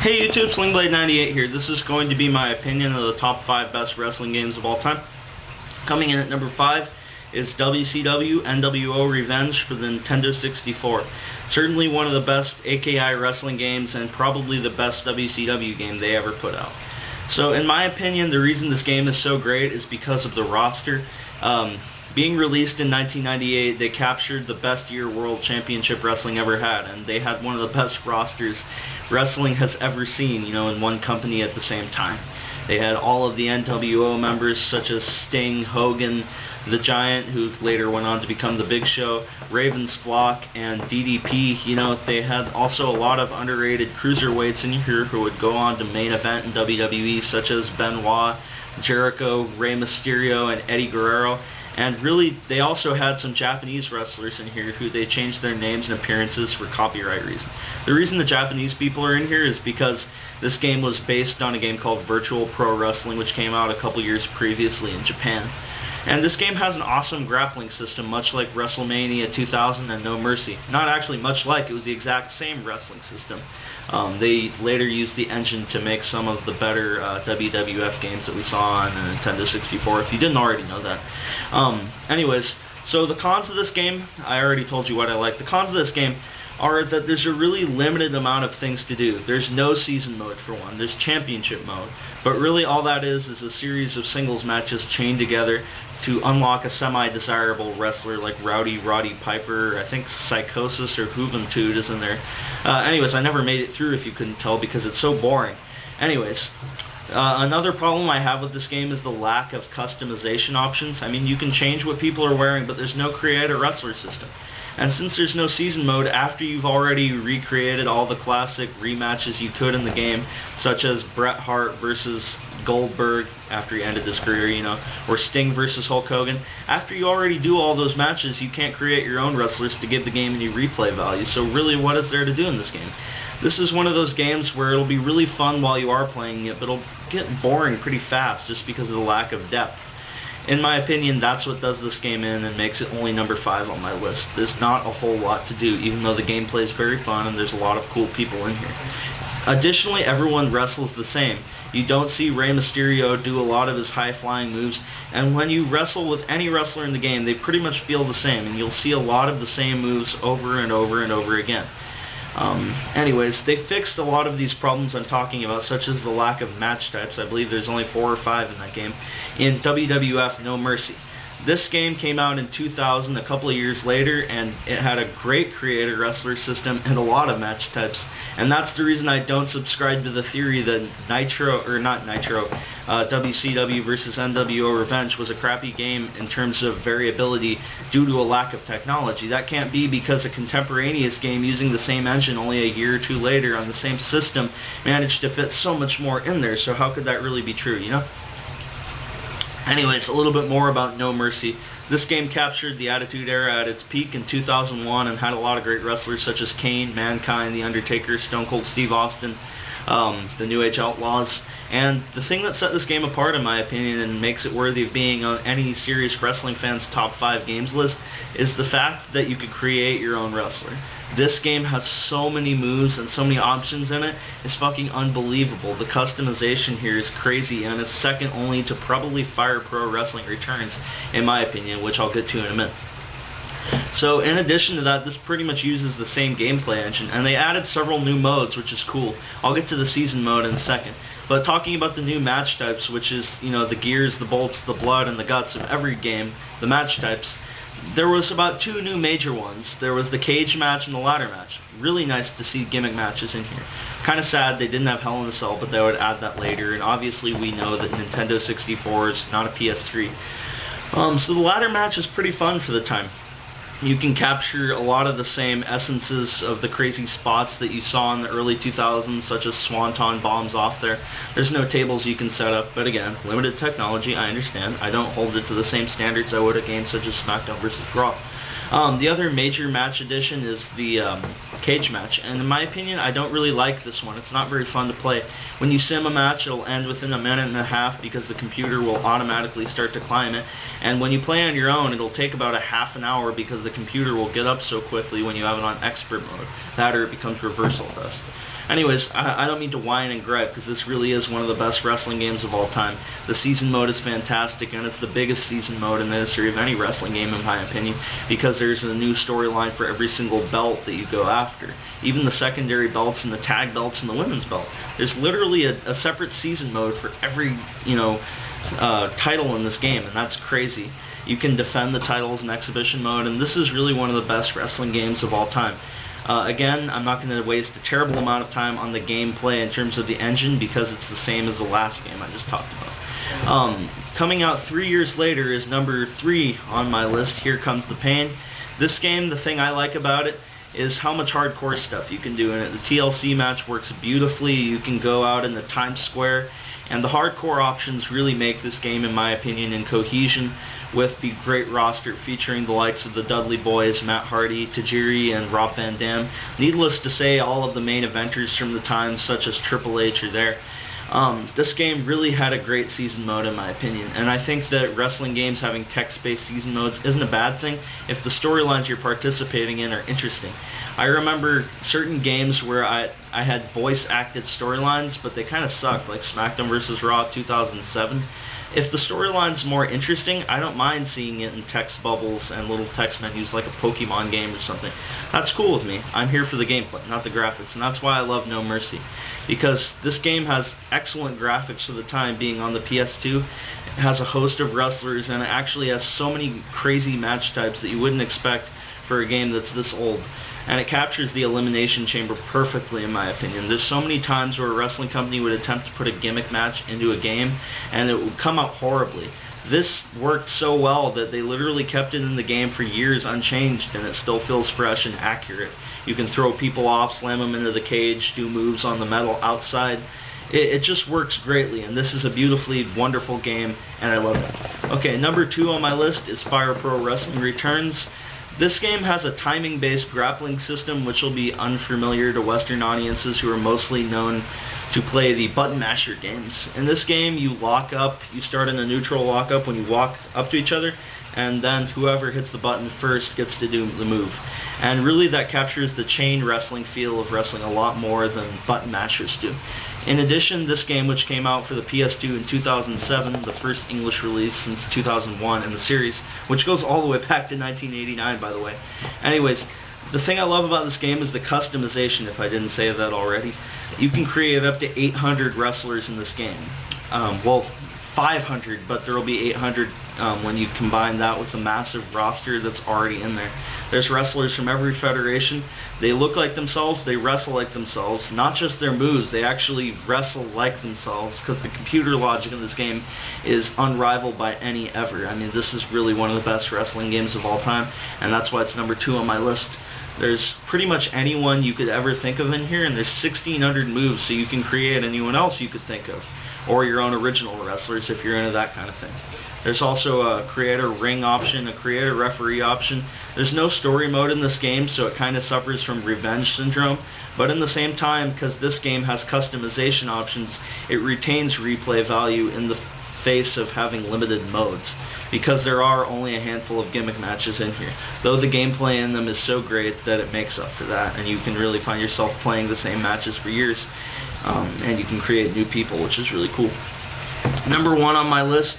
Hey YouTube, Slingblade98 here. This is going to be my opinion of the top 5 best wrestling games of all time. Coming in at number 5 is WCW NWO Revenge for the Nintendo 64. Certainly one of the best AKI wrestling games and probably the best WCW game they ever put out. So in my opinion, the reason this game is so great is because of the roster. Being released in 1998, they captured the best year World Championship Wrestling ever had, and they had one of the best rosters wrestling has ever seen, in one company at the same time. They had all of the NWO members such as Sting, Hogan, The Giant, who later went on to become The Big Show, Raven Flock, and DDP. They had also a lot of underrated cruiserweights in here who would go on to main event in WWE, such as Benoit, Jericho, Rey Mysterio, and Eddie Guerrero. And really, they also had some Japanese wrestlers in here who they changed their names and appearances for copyright reasons. The reason the Japanese people are in here is because this game was based on a game called Virtual Pro Wrestling, which came out a couple years previously in Japan. And this game has an awesome grappling system, much like WrestleMania 2000 and No Mercy. Not actually much like, it was the exact same wrestling system. They later used the engine to make some of the better WWF games that we saw on the Nintendo 64, if you didn't already know that. Anyways, so the cons of this game, I already told you what I like. The cons of this game are that there's a really limited amount of things to do. There's no season mode for one, there's championship mode, but really all that is a series of singles matches chained together to unlock a semi-desirable wrestler like Roddy Piper. I think Psychosis or Juventud is in there. Anyways, I never made it through, if you couldn't tell, because it's so boring. Anyways, another problem I have with this game is the lack of customization options. I mean, you can change what people are wearing, but there's no create a wrestler system. And since there's no season mode, after you've already recreated all the classic rematches you could in the game, such as Bret Hart versus Goldberg after he ended his career, or Sting versus Hulk Hogan, after you already do all those matches, you can't create your own wrestlers to give the game any replay value. So really, what is there to do in this game? This is one of those games where it'll be really fun while you are playing it, but it'll get boring pretty fast just because of the lack of depth. In my opinion, that's what does this game in and makes it only number 5 on my list. There's not a whole lot to do, even though the gameplay is very fun and there's a lot of cool people in here. Additionally, everyone wrestles the same. You don't see Rey Mysterio do a lot of his high-flying moves, and when you wrestle with any wrestler in the game, they pretty much feel the same, and you'll see a lot of the same moves over and over and over again. Anyways, they fixed a lot of these problems I'm talking about, such as the lack of match types. I believe there's only 4 or 5 in that game, in WWF No Mercy. This game came out in 2000, a couple of years later, and it had a great creator wrestler system and a lot of match types. And that's the reason I don't subscribe to the theory that WCW versus NWO Revenge was a crappy game in terms of variability due to a lack of technology. That can't be, because a contemporaneous game using the same engine only a year or two later on the same system managed to fit so much more in there. So how could that really be true, Anyways, a little bit more about No Mercy. This game captured the Attitude Era at its peak in 2001 and had a lot of great wrestlers such as Kane, Mankind, The Undertaker, Stone Cold Steve Austin, the New Age Outlaws. And the thing that set this game apart, in my opinion, and makes it worthy of being on any serious wrestling fan's top 5 games list, is the fact that you could create your own wrestler. This game has so many moves and so many options in it, it's fucking unbelievable. The customization here is crazy, and it's second only to probably Fire Pro Wrestling Returns, in my opinion, which I'll get to in a minute. So in addition to that, this pretty much uses the same gameplay engine, and they added several new modes, which is cool. I'll get to the season mode in a second. But talking about the new match types, which is, the gears, the bolts, the blood, and the guts of every game, the match types, there was about 2 new major ones. There was the cage match and the ladder match. Really nice to see gimmick matches in here. Kind of sad they didn't have Hell in a Cell, but they would add that later, and obviously we know that Nintendo 64 is not a PS3. So the ladder match is pretty fun for the time. You can capture a lot of the same essences of the crazy spots that you saw in the early 2000s, such as Swanton bombs off there. There's no tables you can set up, but again, limited technology, I understand. I don't hold it to the same standards I would a game such as SmackDown vs. Raw. The other major match addition is the cage match, and in my opinion, I don't really like this one. It's not very fun to play. When you sim a match, it'll end within a minute and a half because the computer will automatically start to climb it, and when you play on your own, it'll take about a half an hour because the computer will get up so quickly when you have it on expert mode. That or it becomes reversal dust. Anyways, I don't mean to whine and gripe, because this really is one of the best wrestling games of all time. The season mode is fantastic, and it's the biggest season mode in the history of any wrestling game, in my opinion, because there's a new storyline for every single belt that you go after. Even the secondary belts and the tag belts and the women's belt. There's literally a separate season mode for every, title in this game, and that's crazy. You can defend the titles in exhibition mode, and this is really one of the best wrestling games of all time. Again, I'm not going to waste a terrible amount of time on the gameplay in terms of the engine, because it's the same as the last game I just talked about. Coming out 3 years later is number 3 on my list, Here Comes the Pain. This game, the thing I like about it is how much hardcore stuff you can do in it. The TLC match works beautifully. You can go out in the Times Square, and the hardcore options really make this game, in my opinion, in cohesion with the great roster featuring the likes of the Dudley Boys, Matt Hardy, Tajiri, and Rob Van Dam. Needless to say, all of the main eventers from the time, such as Triple H, are there. This game really had a great season mode, in my opinion, and I think that wrestling games having text-based season modes isn't a bad thing if the storylines you're participating in are interesting. I remember certain games where I had voice-acted storylines, but they kind of sucked, like SmackDown vs. Raw 2007. If the storyline's more interesting, I don't mind seeing it in text bubbles and little text menus like a Pokemon game or something. That's cool with me. I'm here for the gameplay, not the graphics, and that's why I love No Mercy. Because this game has excellent graphics for the time being on the PS2. It has a host of wrestlers, and it actually has so many crazy match types that you wouldn't expect for a game that's this old. And it captures the Elimination Chamber perfectly, in my opinion. There's so many times where a wrestling company would attempt to put a gimmick match into a game, and it would come out horribly. This worked so well that they literally kept it in the game for years unchanged, and it still feels fresh and accurate. You can throw people off, slam them into the cage, do moves on the metal outside. It just works greatly, and this is a beautifully wonderful game, and I love it. Okay, number 2 on my list is Fire Pro Wrestling Returns. This game has a timing-based grappling system, which will be unfamiliar to Western audiences who are mostly known to play the button masher games. In this game, you lock up, you start in a neutral lockup when you walk up to each other, and then whoever hits the button first gets to do the move. And really that captures the chain wrestling feel of wrestling a lot more than button mashers do. In addition, this game, which came out for the PS2 in 2007, the first English release since 2001 in the series, which goes all the way back to 1989, by the way. Anyways, the thing I love about this game is the customization, if I didn't say that already. You can create up to 800 wrestlers in this game. Well, 500, but there will be 800 when you combine that with the massive roster that's already in there. There's wrestlers from every federation. They look like themselves, they wrestle like themselves. Not just their moves, they actually wrestle like themselves, because the computer logic in this game is unrivaled by any ever. I mean, this is really one of the best wrestling games of all time, and that's why it's number 2 on my list. There's pretty much anyone you could ever think of in here, and there's 1,600 moves, so you can create anyone else you could think of, or your own original wrestlers if you're into that kind of thing. There's also a creator ring option, a creator referee option. There's no story mode in this game, so it kind of suffers from revenge syndrome, but in the same time, because this game has customization options, it retains replay value in the face of having limited modes, because there are only a handful of gimmick matches in here, though the gameplay in them is so great that it makes up for that, and you can really find yourself playing the same matches for years, and you can create new people, which is really cool. Number 1 on my list,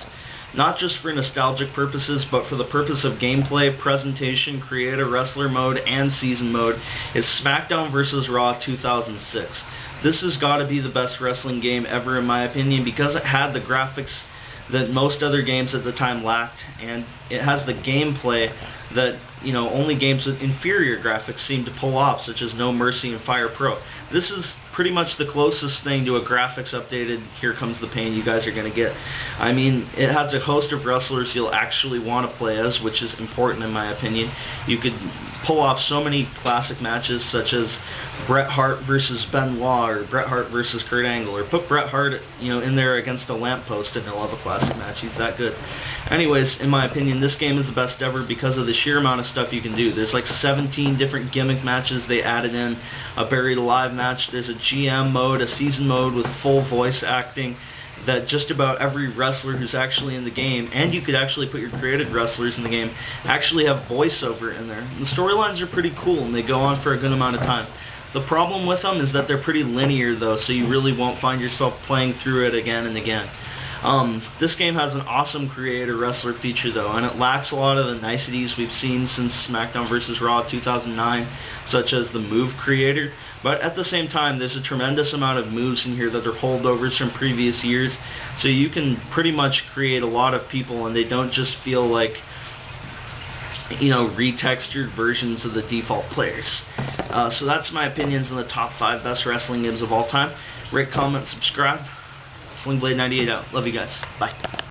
not just for nostalgic purposes, but for the purpose of gameplay, presentation, create a wrestler mode, and season mode, is SmackDown vs. Raw 2006. This has got to be the best wrestling game ever, in my opinion, because it had the graphics that most other games at the time lacked, and it has the gameplay that, only games with inferior graphics seem to pull off, such as No Mercy and Fire Pro. This is pretty much the closest thing to a graphics updated Here Comes the Pain you guys are going to get. I mean, it has a host of wrestlers you'll actually want to play as, which is important in my opinion. You could pull off so many classic matches, such as Bret Hart versus Benoit, or Bret Hart versus Kurt Angle, or put Bret Hart, in there against a lamppost and he'll have a classic match. He's that good. Anyways, in my opinion, this game is the best ever because of the sheer amount of stuff you can do. There's like 17 different gimmick matches they added in, a Buried Alive match, there's a GM mode, a season mode with full voice acting, that just about every wrestler who's actually in the game, and you could actually put your created wrestlers in the game, actually have voiceover in there. The storylines are pretty cool, and they go on for a good amount of time. The problem with them is that they're pretty linear though, so you really won't find yourself playing through it again and again. This game has an awesome creator wrestler feature though, and it lacks a lot of the niceties we've seen since SmackDown vs. Raw 2009, such as the move creator. But at the same time, there's a tremendous amount of moves in here that are holdovers from previous years, so you can pretty much create a lot of people and they don't just feel like, you know, retextured versions of the default players. So that's my opinions on the top 5 best wrestling games of all time. Rate, comment, subscribe. Slingblade98 out. Love you guys. Bye.